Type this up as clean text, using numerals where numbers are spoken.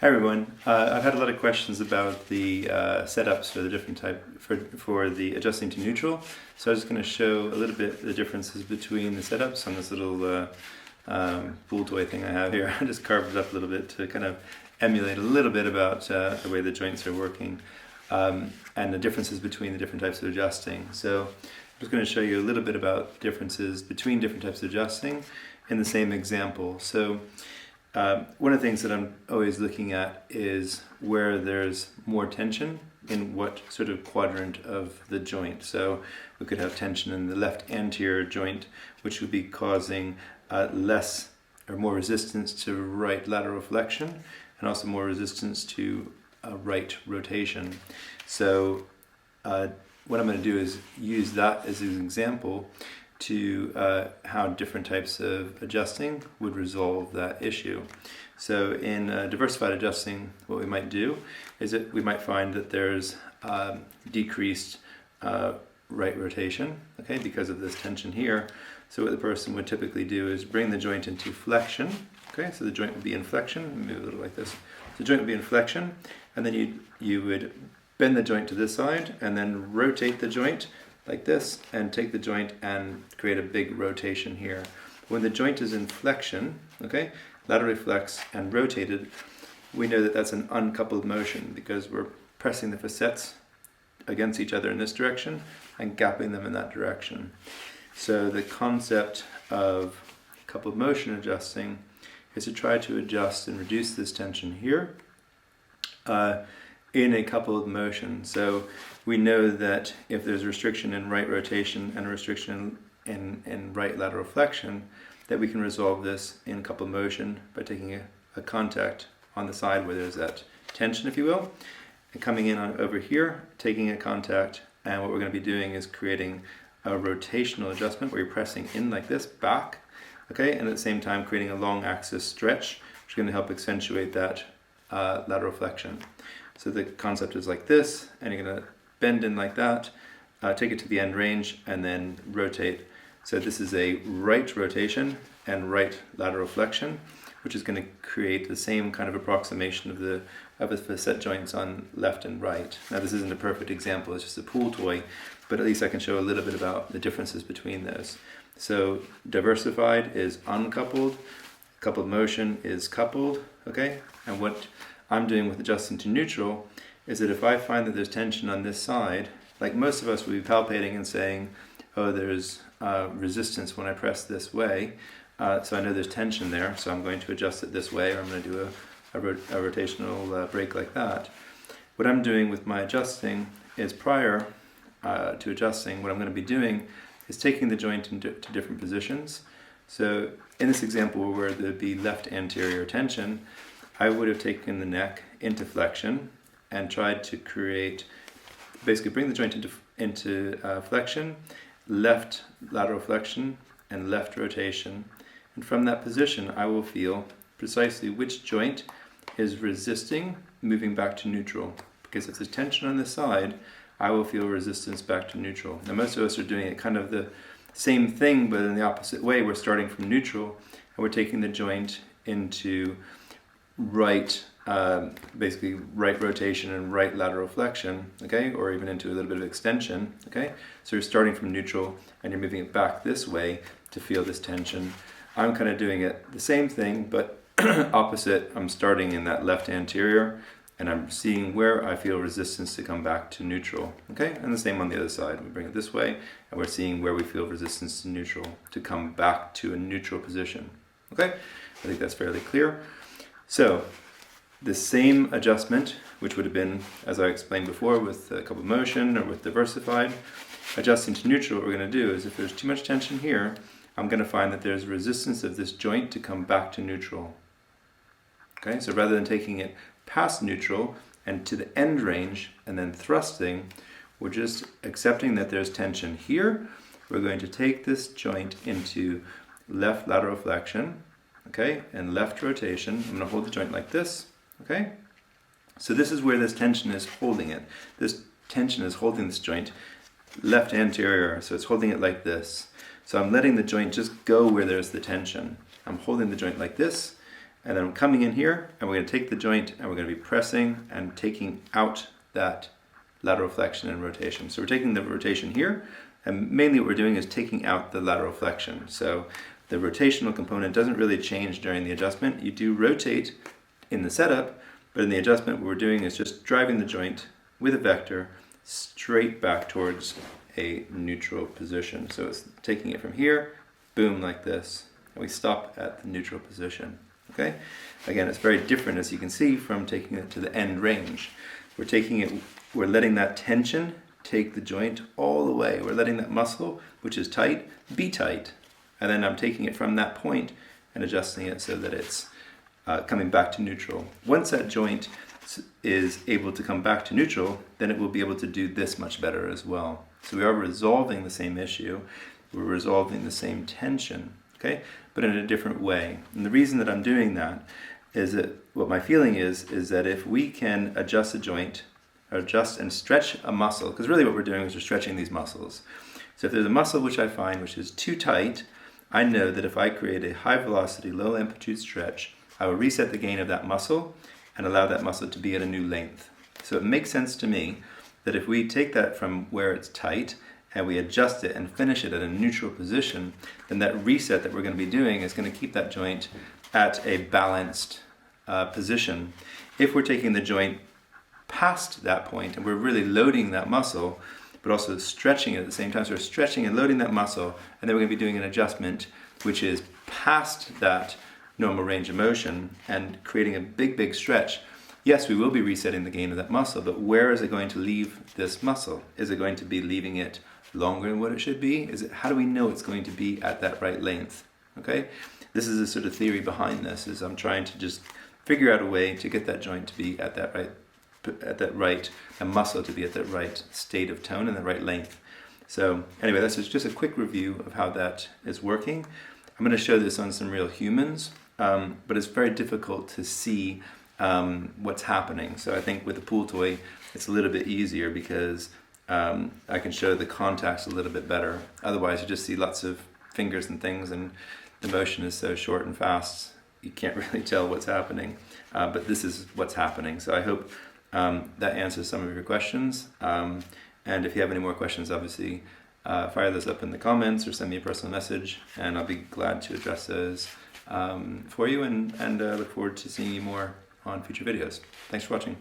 Hi everyone. I've had a lot of questions about the setups for the different type for the adjusting to neutral. So I'm just going to show a little bit the differences between the setups on this little pool toy thing I have here. I just carved it up a little bit to kind of emulate a little bit about the way the joints are working and the differences between the different types of adjusting. So I'm just going to show you a little bit about differences between different types of adjusting in the same example. So one of the things that I'm always looking at is where there's more tension in what sort of quadrant of the joint. So we could have tension in the left anterior joint, which would be causing less or more resistance to right lateral flexion and also more resistance to right rotation. So what I'm going to do is use that as an example to how different types of adjusting would resolve that issue. So in diversified adjusting, what we might do is that we might find that there's decreased right rotation, okay, because of this tension here. So what the person would typically do is bring the joint into flexion, okay, so the joint would be in flexion, maybe a little like this. So the joint would be in flexion, and then you would bend the joint to this side and then rotate the joint like this and take the joint and create a big rotation here. When the joint is in flexion, okay, laterally flexed and rotated, we know that that's an uncoupled motion because we're pressing the facets against each other in this direction and gapping them in that direction. So the concept of coupled motion adjusting is to try to adjust and reduce this tension here in a coupled motion. So we know that if there's restriction in right rotation and a restriction in right lateral flexion, that we can resolve this in coupled motion by taking a contact on the side where there's that tension, if you will, and coming in over here, taking a contact, and what we're going to be doing is creating a rotational adjustment where you're pressing in like this, back, okay, and at the same time creating a long axis stretch, which is going to help accentuate that lateral flexion. So the concept is like this, and you're going to bend in like that, take it to the end range, and then rotate. So this is a right rotation and right lateral flexion, which is going to create the same kind of approximation of the facet joints on left and right. Now this isn't a perfect example, it's just a pool toy, but at least I can show a little bit about the differences between those. So diversified is uncoupled, coupled motion is coupled, okay? And what I'm doing with adjusting to neutral is that if I find that there's tension on this side, like most of us will be palpating and saying, oh, there's resistance when I press this way, so I know there's tension there, so I'm going to adjust it this way, or I'm going to do a rotational break like that. What I'm doing with my adjusting is prior to adjusting, what I'm going to be doing is taking the joint into different positions. So in this example where there'd be left anterior tension, I would have taken the neck into flexion and tried to create, basically bring the joint into flexion, left lateral flexion, and left rotation. And from that position, I will feel precisely which joint is resisting moving back to neutral. Because if there's tension on this side, I will feel resistance back to neutral. Now most of us are doing it kind of the same thing, but in the opposite way. We're starting from neutral, and we're taking the joint into right, basically right rotation and right lateral flexion, okay, or even into a little bit of extension, okay. So you're starting from neutral and you're moving it back this way to feel this tension. I'm kind of doing it the same thing, but opposite. I'm starting in that left anterior and I'm seeing where I feel resistance to come back to neutral, okay, and the same on the other side. We bring it this way and we're seeing where we feel resistance to neutral to come back to a neutral position, okay. I think that's fairly clear. So the same adjustment, which would have been, as I explained before, with coupled motion or with diversified, adjusting to neutral, what we're going to do is if there's too much tension here, I'm going to find that there's resistance of this joint to come back to neutral. Okay, so rather than taking it past neutral and to the end range and then thrusting, we're just accepting that there's tension here. We're going to take this joint into left lateral flexion, okay, and left rotation. I'm going to hold the joint like this, okay? So this is where this tension is holding it. This tension is holding this joint left anterior, so it's holding it like this. So I'm letting the joint just go where there's the tension. I'm holding the joint like this, And then I'm coming in here, and we're going to take the joint, and we're going to be pressing and taking out that lateral flexion and rotation. So we're taking the rotation here, and mainly what we're doing is taking out the lateral flexion. So the rotational component doesn't really change during the adjustment. You do rotate in the setup, but in the adjustment what we're doing is just driving the joint with a vector straight back towards a neutral position. So it's taking it from here, boom, like this, and we stop at the neutral position. Okay? Again, it's very different, as you can see, from taking it to the end range. We're letting that tension take the joint all the way. We're letting that muscle, which is tight, be tight. And then I'm taking it from that point and adjusting it so that it's coming back to neutral. Once that joint is able to come back to neutral, then it will be able to do this much better as well. So we are resolving the same issue. We're resolving the same tension, okay, but in a different way. And the reason that I'm doing that is that what my feeling is that if we can adjust a joint, adjust and stretch a muscle, because really what we're doing is we're stretching these muscles. So if there's a muscle which I find which is too tight, I know that if I create a high velocity, low amplitude stretch, I will reset the gain of that muscle and allow that muscle to be at a new length. So it makes sense to me that if we take that from where it's tight and we adjust it and finish it at a neutral position, then that reset that we're going to be doing is going to keep that joint at a balanced position. If we're taking the joint past that point and we're really loading that muscle, but also stretching it at the same time, so we're stretching and loading that muscle, and then we're going to be doing an adjustment which is past that normal range of motion and creating a big stretch. Yes, we will be resetting the gain of that muscle, but where is it going to leave this muscle? Is it going to be leaving it longer than what it should be? How do we know it's going to be at that right length? Okay, this is the sort of theory behind this, is I'm trying to just figure out a way to get that joint to be at that right, a muscle to be at that right state of tone and the right length. So anyway, that's just a quick review of how that is working. I'm going to show this on some real humans, but it's very difficult to see what's happening. So I think with the pool toy, it's a little bit easier because I can show the contacts a little bit better. Otherwise, you just see lots of fingers and things, and the motion is so short and fast, you can't really tell what's happening. But this is what's happening. So I hope that answers some of your questions. And if you have any more questions, obviously, fire those up in the comments or send me a personal message, and I'll be glad to address those for you, and look forward to seeing you more on future videos. Thanks for watching.